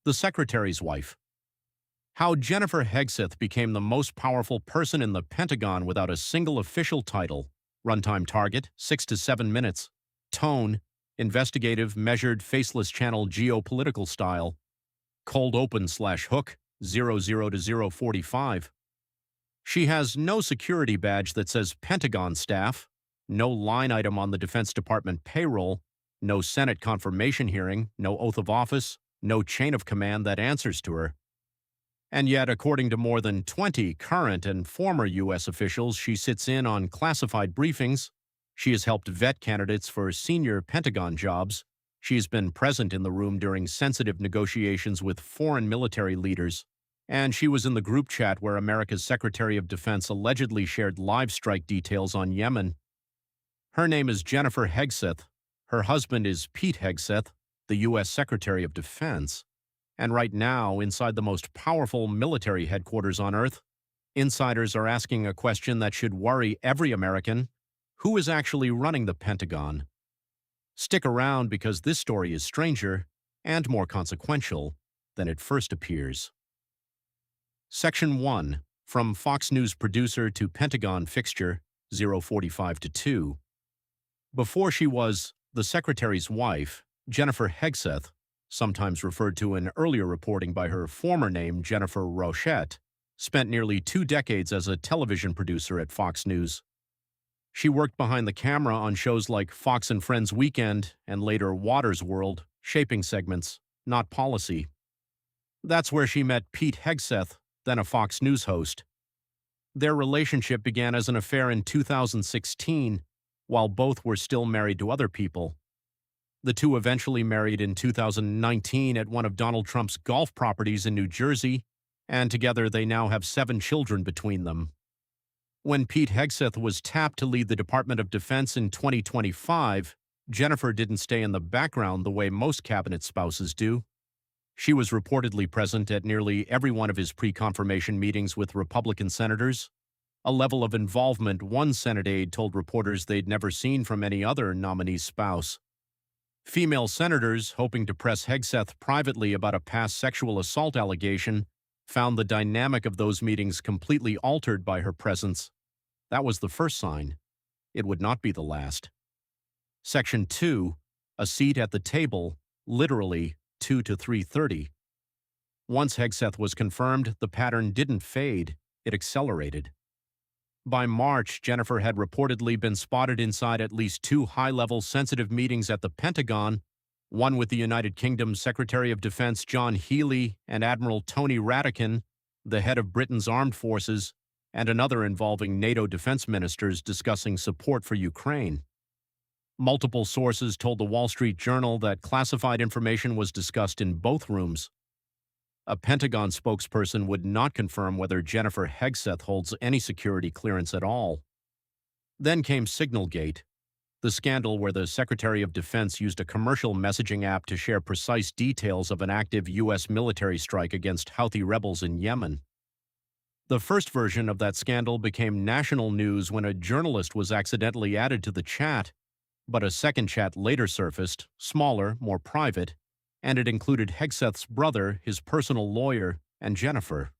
The Secretary's Wife. How Jennifer Hegseth became the most powerful person in the Pentagon without a single official title. Runtime target, 6 to 7 minutes. Tone, investigative, measured, faceless channel geopolitical style. Cold open/hook, 00 to 045. She has no security badge that says Pentagon staff, no line item on the Defense Department payroll, no Senate confirmation hearing, no oath of office, no chain of command that answers to her. And yet, according to more than 20 current and former U.S. officials, she sits in on classified briefings. She has helped vet candidates for senior Pentagon jobs. She has been present in the room during sensitive negotiations with foreign military leaders. And she was in the group chat where America's Secretary of Defense allegedly shared live strike details on Yemen. Her name is Jennifer Hegseth. Her husband is Pete Hegseth, the U.S. Secretary of Defense. And right now, inside the most powerful military headquarters on Earth, insiders are asking a question that should worry every American. Who is actually running the Pentagon? Stick around because this story is stranger and more consequential than it first appears. Section 1. From Fox News producer to Pentagon fixture, 045 to 2. Before she was the Secretary's wife, Jennifer Hegseth, sometimes referred to in earlier reporting by her former name Jennifer Rochette, spent nearly 2 decades as a television producer at Fox News. She worked behind the camera on shows like Fox and Friends Weekend and later Water's World, shaping segments, not policy. That's where she met Pete Hegseth, then a Fox News host. Their relationship began as an affair in 2016, while both were still married to other people. The two eventually married in 2019 at one of Donald Trump's golf properties in New Jersey, and together they now have 7 children between them. When Pete Hegseth was tapped to lead the Department of Defense in 2025, Jennifer didn't stay in the background the way most cabinet spouses do. She was reportedly present at nearly every one of his pre-confirmation meetings with Republican senators, a level of involvement one Senate aide told reporters they'd never seen from any other nominee's spouse. Female senators, hoping to press Hegseth privately about a past sexual assault allegation, found the dynamic of those meetings completely altered by her presence. That was the first sign. It would not be the last. Section 2. A seat at the table, literally 2 to 3:30. Once Hegseth was confirmed, the pattern didn't fade, it accelerated. By March, Jennifer had reportedly been spotted inside at least 2 high-level sensitive meetings at the Pentagon, one with the United Kingdom's Secretary of Defense John Healey and Admiral Tony Ratican, the head of Britain's armed forces, and another involving NATO defense ministers discussing support for Ukraine. Multiple sources told the Wall Street Journal that classified information was discussed in both rooms. A Pentagon spokesperson would not confirm whether Jennifer Hegseth holds any security clearance at all. Then came Signalgate, the scandal where the Secretary of Defense used a commercial messaging app to share precise details of an active U.S. military strike against Houthi rebels in Yemen. The first version of that scandal became national news when a journalist was accidentally added to the chat, but a second chat later surfaced, smaller, more private, and it included Hegseth's brother, his personal lawyer, and Jennifer.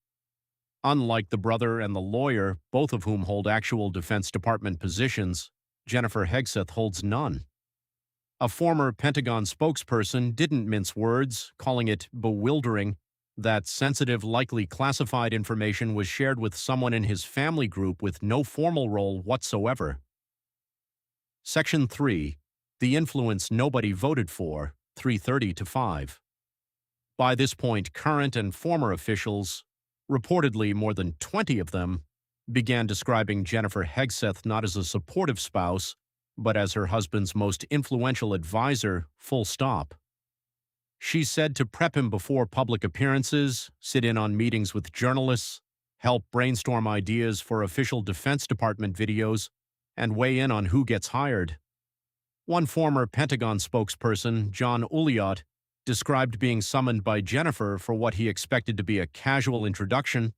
Unlike the brother and the lawyer, both of whom hold actual Defense Department positions, Jennifer Hegseth holds none. A former Pentagon spokesperson didn't mince words, calling it bewildering that sensitive, likely classified information was shared with someone in his family group with no formal role whatsoever. Section 3. The influence nobody voted for, 3:30 to 5. By this point, current and former officials, reportedly more than 20 of them, began describing Jennifer Hegseth not as a supportive spouse, but as her husband's most influential advisor, full stop. She's said to prep him before public appearances, sit in on meetings with journalists, help brainstorm ideas for official Defense Department videos, and weigh in on who gets hired. One former Pentagon spokesperson, John Uliot, described being summoned by Jennifer for what he expected to be a casual introduction,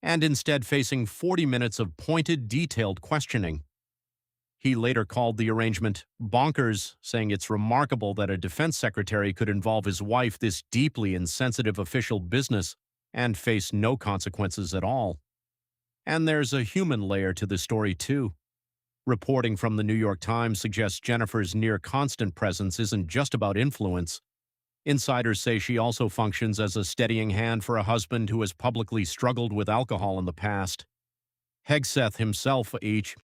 and instead facing 40 minutes of pointed, detailed questioning. He later called the arrangement bonkers, saying it's remarkable that a defense secretary could involve his wife this deeply in sensitive official business and face no consequences at all. And there's a human layer to the story, too. Reporting from the New York Times suggests Jennifer's near constant presence isn't just about influence. Insiders say she also functions as a steadying hand for a husband who has publicly struggled with alcohol in the past. Hegseth himself,